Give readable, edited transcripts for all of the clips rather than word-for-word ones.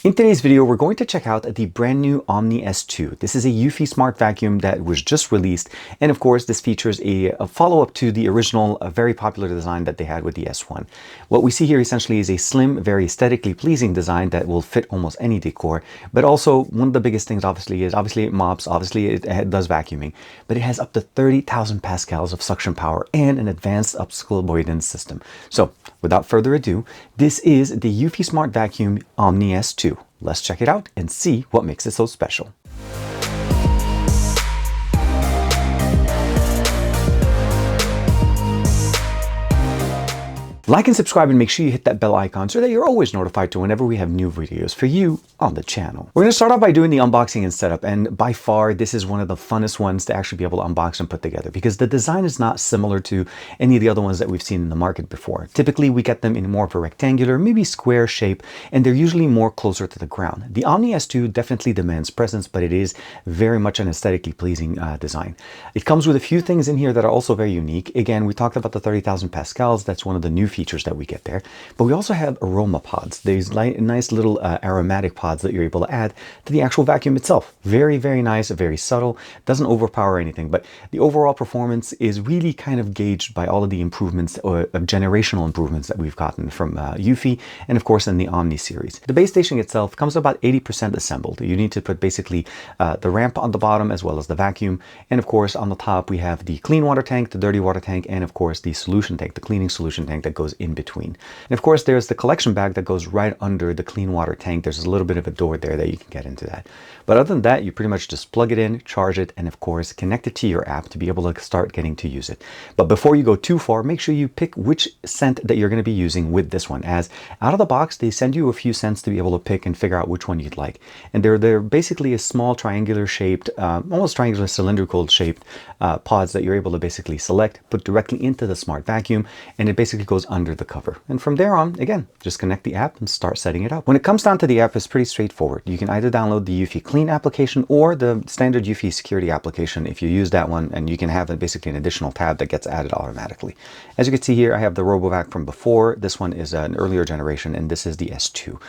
In today's video, we're going to check out the brand new Omni S2. This is a eufy Smart Vacuum that was just released. And of course, this features a follow-up to the original, very popular design that they had with the S1. What we see here essentially is a slim, very aesthetically pleasing design that will fit almost any decor. But also, one of the biggest things obviously it mops, obviously it does vacuuming, but it has up to 30,000 pascals of suction power and an advanced obstacle avoidance system. So without further ado, this is the eufy Smart Vacuum Omni S2. Let's check it out and see what makes it so special. Like and subscribe and make sure you hit that bell icon so that you're always notified to whenever we have new videos for you on the channel. We're going to start off by doing the unboxing and setup, and by far this is one of the funnest ones to actually be able to unbox and put together because the design is not similar to any of the other ones that we've seen in the market before. Typically we get them in more of a rectangular, maybe square shape, and they're usually more closer to the ground. The Omni S2 definitely demands presence, but it is very much an aesthetically pleasing design. It comes with a few things in here that are also very unique. Again, we talked about the 30,000 pascals. That's one of the new features that we get there, but we also have aroma pods. These nice little aromatic pods that you're able to add to the actual vacuum itself. Very, very nice, very subtle, doesn't overpower anything, but the overall performance is really kind of gauged by all of the improvements or generational improvements that we've gotten from eufy and of course in the Omni series. The base station itself comes about 80% assembled. You need to put basically the ramp on the bottom as well as the vacuum, and of course on the top we have the clean water tank, the dirty water tank, and of course the solution tank, the cleaning solution tank that goes in between. And of course there's the collection bag that goes right under the clean water tank. There's a little bit of a door there that you can get into that. But other than that, you pretty much just plug it in, charge it, and of course connect it to your app to be able to start getting to use it. But before you go too far, make sure you pick which scent that you're going to be using with this one, as out of the box they send you a few scents to be able to pick and figure out which one you'd like. And they're basically a small triangular shaped, almost triangular cylindrical shaped pods that you're able to basically select, put directly into the Smart Vacuum, and it basically goes under the cover. And from there on, again, just connect the app and start setting it up. When it comes down to the app, it's pretty straightforward. You can either download the eufy Clean application or the standard eufy Security application if you use that one, and you can have basically an additional tab that gets added automatically. As you can see here, I have the RoboVac from before. This one is an earlier generation, and this is the S2,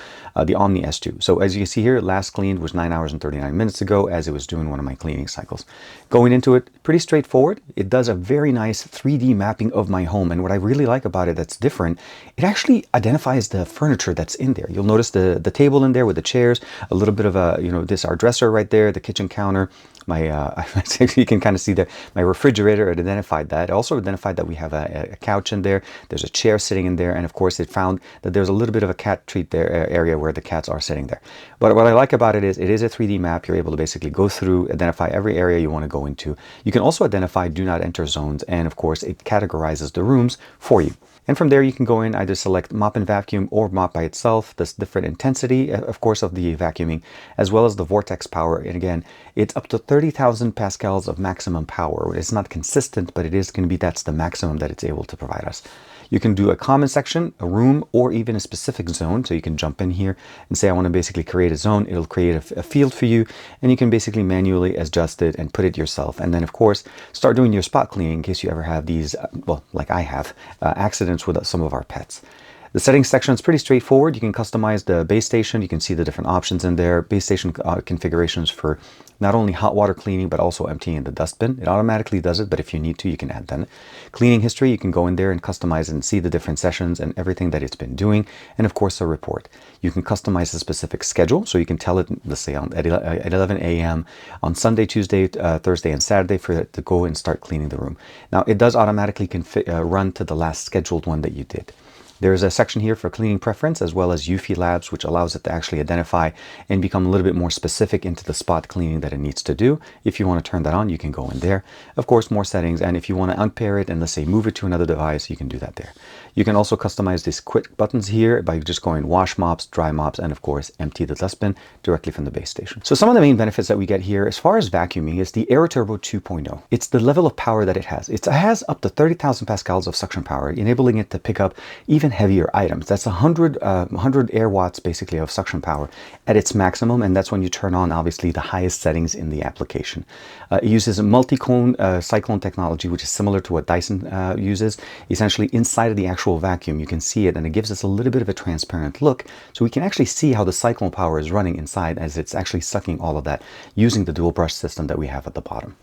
the Omni S2. So as you can see here, last cleaned was 9 hours and 39 minutes ago as it was doing one of my cleaning cycles. Going into it, pretty straightforward. It does a very nice 3D mapping of my home, and what I really like about it that's different, it actually identifies the furniture that's in there. You'll notice the table in there with the chairs, a little bit of a, this our dresser right there, the kitchen counter, my you can kind of see there, my refrigerator. It identified that. It also identified that we have a couch in there. There's a chair sitting in there, and of course it found that there's a little bit of a cat treat there area where the cats are sitting there. But what I like about it is a 3D map. You're able to basically go through, identify every area you want to go into. You can also identify do not enter zones, and of course it categorizes the rooms for you. And from there you can go in, either select mop and vacuum or mop by itself. There's different intensity, of course, of the vacuuming, as well as the vortex power. And again, it's up to 30,000 pascals of maximum power. It's not consistent, but it is going to be, that's the maximum that it's able to provide us. You can do a common section, a room, or even a specific zone. So you can jump in here and say, I want to basically create a zone. It'll create a field for you, and you can basically manually adjust it and put it yourself. And then of course, start doing your spot cleaning in case you ever have these, well, like I have, accidents with some of our pets. The settings section is pretty straightforward. You can customize the base station. You can see the different options in there. Base station configurations for not only hot water cleaning, but also emptying the dustbin. It automatically does it, but if you need to, you can add that. Cleaning history, you can go in there and customize and see the different sessions and everything that it's been doing. And of course, a report. You can customize a specific schedule. So you can tell it, let's say at 11 a.m. on Sunday, Tuesday, Thursday, and Saturday for it to go and start cleaning the room. Now, it does automatically run to the last scheduled one that you did. There's a section here for cleaning preference, as well as eufy labs, which allows it to actually identify and become a little bit more specific into the spot cleaning that it needs to do. If you want to turn that on, you can go in there. Of course, more settings. And if you want to unpair it and let's say move it to another device, you can do that there. You can also customize these quick buttons here by just going wash mops, dry mops, and of course, empty the dustbin directly from the base station. So some of the main benefits that we get here as far as vacuuming is the AeroTurbo 2.0. It's the level of power that it has. It has up to 30,000 pascals of suction power, enabling it to pick up even even heavier items. That's 100 air watts basically of suction power at its maximum, and that's when you turn on obviously the highest settings in the application. It uses a multi-cone cyclone technology, which is similar to what Dyson uses. Essentially inside of the actual vacuum you can see it, and it gives us a little bit of a transparent look, so we can actually see how the cyclone power is running inside as it's actually sucking all of that using the dual brush system that we have at the bottom.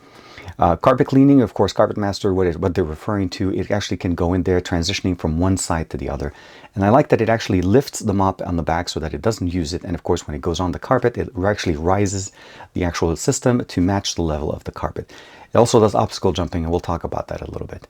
Carpet cleaning, of course, Carpet Master, what they're referring to, it actually can go in there transitioning from one side to the other. And I like that it actually lifts the mop on the back so that it doesn't use it. And of course, when it goes on the carpet, it actually rises the actual system to match the level of the carpet. It also does obstacle jumping, and we'll talk about that a little bit.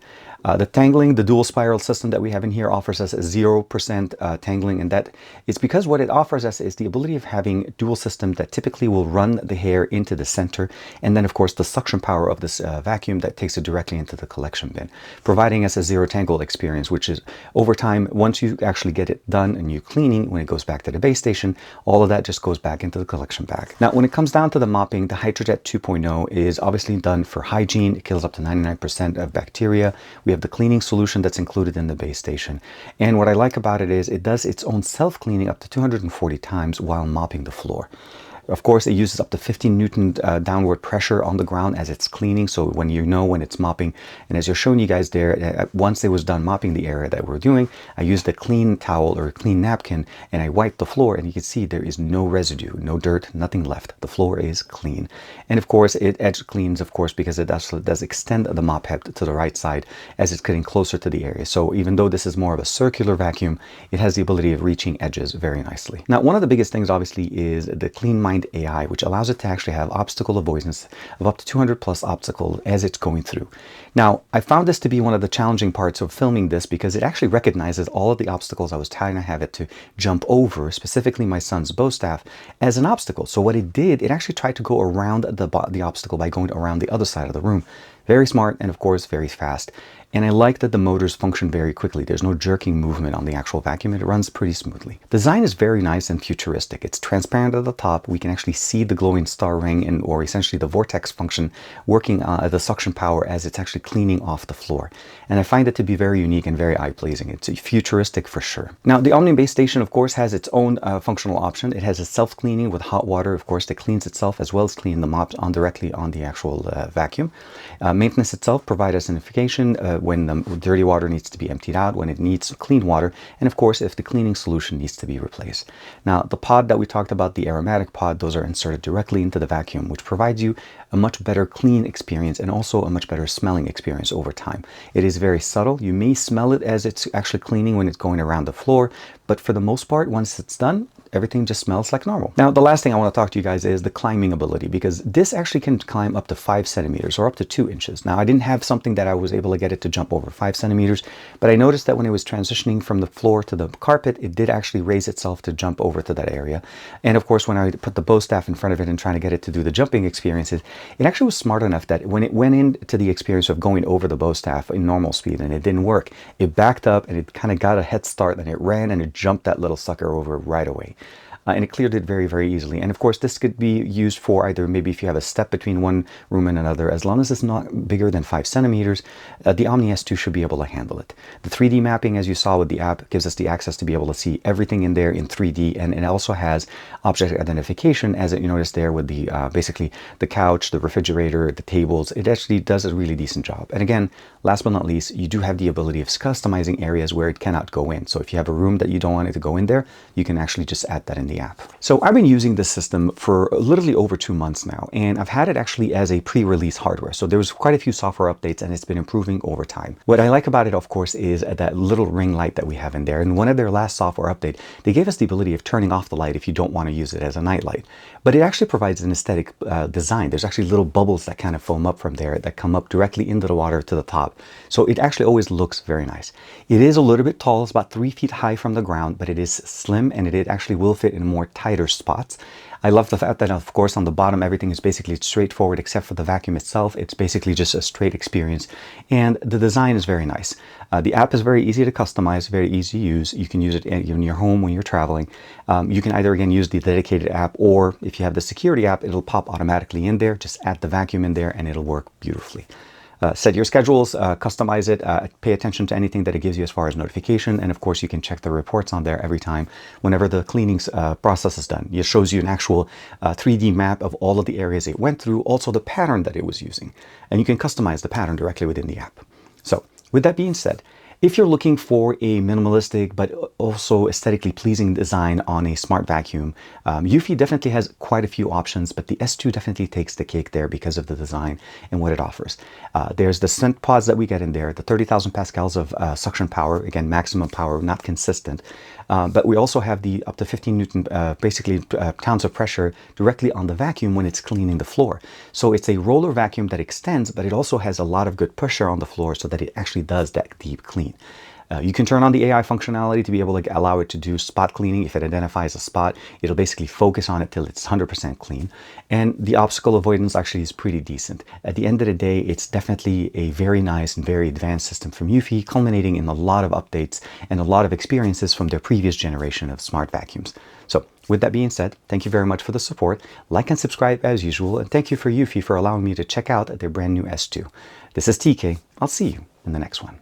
The tangling, the dual spiral system that we have in here offers us 0% tangling, and that is because what it offers us is the ability of having dual systems that typically will run the hair into the center, and then of course the suction power of this vacuum that takes it directly into the collection bin, providing us a zero tangle experience, which is over time, once you actually get it done and you cleaning, when it goes back to the base station, all of that just goes back into the collection bag. Now, when it comes down to the mopping, the HydroJet 2.0 is obviously done for hygiene. It kills up to 99% of bacteria. We have the cleaning solution that's included in the base station. And what I like about it is it does its own self-cleaning up to 240 times while mopping the floor. Of course, it uses up to 15 Newton downward pressure on the ground as it's cleaning. So when when it's mopping, and as you're showing you guys there, once it was done mopping the area that we're doing, I used a clean towel or a clean napkin and I wiped the floor, and you can see there is no residue, no dirt, nothing left. The floor is clean. And of course, it edge cleans, of course, because it does extend the mop head to the right side as it's getting closer to the area. So even though this is more of a circular vacuum, it has the ability of reaching edges very nicely. Now, one of the biggest things obviously is the CleanMind AI, which allows it to actually have obstacle avoidance of up to 200 plus obstacles as it's going through. Now, I found this to be one of the challenging parts of filming this because it actually recognizes all of the obstacles I was trying to have it to jump over, specifically my son's bow staff, as an obstacle. So what it did, it actually tried to go around the obstacle by going around the other side of the room. Very smart, and of course very fast. And I like that the motors function very quickly. There's no jerking movement on the actual vacuum. It runs pretty smoothly. Design is very nice and futuristic. It's transparent at the top. We can actually see the glowing star ring or essentially the vortex function working the suction power as it's actually cleaning off the floor. And I find it to be very unique and very eye-pleasing. It's futuristic for sure. Now, the Omni base station, of course, has its own functional option. It has a self-cleaning with hot water, of course, that cleans itself as well as cleaning the mops directly on the actual vacuum. Maintenance itself provides us notification when the dirty water needs to be emptied out, when it needs clean water, and of course if the cleaning solution needs to be replaced. Now, the pod that we talked about, the aromatic pod, those are inserted directly into the vacuum, which provides you a much better clean experience and also a much better smelling experience over time. It is very subtle. You may smell it as it's actually cleaning when it's going around the floor, but for the most part, once it's done, everything just smells like normal. Now, the last thing I want to talk to you guys is the climbing ability, because this actually can climb up to 5 centimeters or up to 2 inches. Now, I didn't have something that I was able to get it to jump over 5 centimeters, but I noticed that when it was transitioning from the floor to the carpet, it did actually raise itself to jump over to that area. And of course, when I put the bow staff in front of it and trying to get it to do the jumping experiences, it actually was smart enough that when it went into the experience of going over the bow staff in normal speed and it didn't work, it backed up and it kind of got a head start, and it ran and it jumped that little sucker over right away. And it cleared it very, very easily. And of course, this could be used for either maybe if you have a step between one room and another, as long as it's not bigger than 5 centimeters, the Omni S2 should be able to handle it. The 3D mapping, as you saw with the app, gives us the access to be able to see everything in there in 3D, and it also has object identification, as you noticed there with the basically the couch, the refrigerator, the tables. It actually does a really decent job. And again, last but not least, you do have the ability of customizing areas where it cannot go in. So if you have a room that you don't want it to go in there, you can actually just add that in the app. So I've been using this system for literally over 2 months now, and I've had it actually as a pre-release hardware. So there was quite a few software updates, and it's been improving over time. What I like about it, of course, is that little ring light that we have in there. And one of their last software update, they gave us the ability of turning off the light if you don't want to use it as a night light. But it actually provides an aesthetic design. There's actually little bubbles that kind of foam up from there that come up directly into the water to the top. So it actually always looks very nice. It is a little bit tall. It's about 3 feet high from the ground, but it is slim, and it actually will fit in more tighter spots. I love the fact that, of course, on the bottom, everything is basically straightforward except for the vacuum itself. It's basically just a straight experience, and the design is very nice. The app is very easy to customize, very easy to use. You can use it in your home when you're traveling. You can either, again, use the dedicated app, or if you have the security app, it'll pop automatically in there. Just add the vacuum in there, and it'll work beautifully. Set your schedules, customize it, pay attention to anything that it gives you as far as notification. And of course, you can check the reports on there every time whenever the cleaning process is done. It shows you an actual 3D map of all of the areas it went through, also the pattern that it was using. And you can customize the pattern directly within the app. So with that being said, if you're looking for a minimalistic but also aesthetically pleasing design on a smart vacuum, eufy definitely has quite a few options, but the S2 definitely takes the cake there because of the design and what it offers. There's the scent pods that we get in there, the 30,000 pascals of suction power, again, maximum power, not consistent. But we also have the up to 15 Newton, basically pounds of pressure directly on the vacuum when it's cleaning the floor. So it's a roller vacuum that extends, but it also has a lot of good pressure on the floor so that it actually does that deep clean. You can turn on the AI functionality to be able to allow it to do spot cleaning. If it identifies a spot, it'll basically focus on it till it's 100% clean. And the obstacle avoidance actually is pretty decent. At the end of the day, it's definitely a very nice and very advanced system from eufy, culminating in a lot of updates and a lot of experiences from their previous generation of smart vacuums. So with that being said, thank you very much for the support. Like and subscribe as usual. And thank you for eufy for allowing me to check out their brand new S2. This is TK. I'll see you in the next one.